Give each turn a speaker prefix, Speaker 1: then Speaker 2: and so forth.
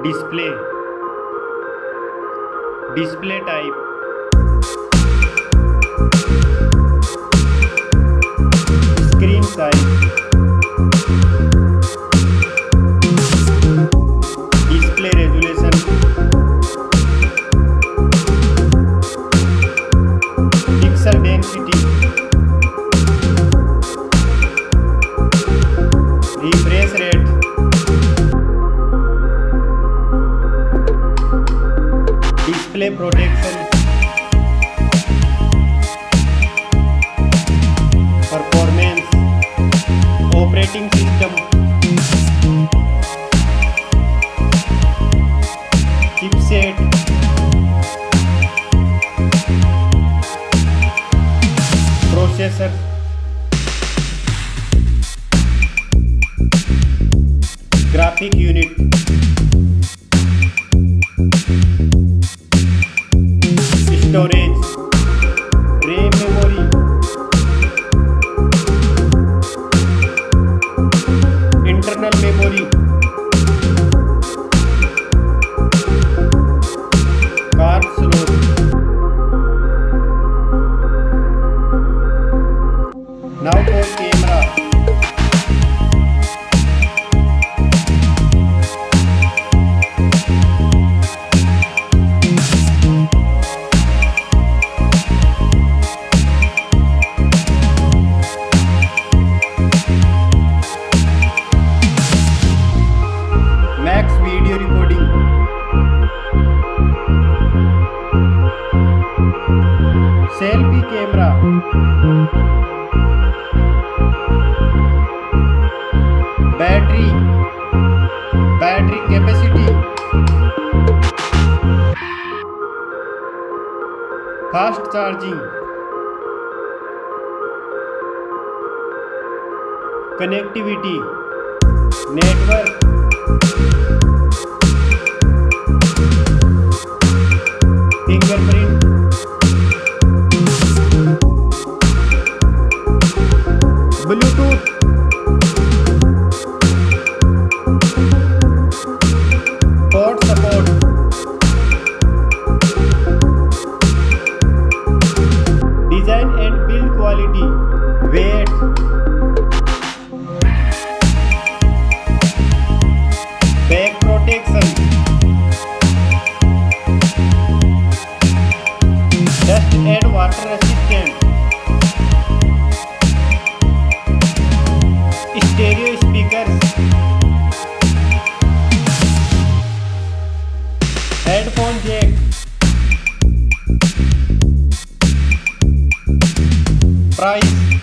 Speaker 1: display, display type, screen size, display resolution, pixel density, refresh rate, display protection, performance, operating system, chipset, processor, graphic unit, storage, RAM memory, internal memory, card slot. Now for camera. Max video recording, selfie camera, battery capacity, fast charging, connectivity, network, fingerprint, Bluetooth, port support, design and build quality, weight, back protection, dust and water resistant, stereo speakers, headphone jack, price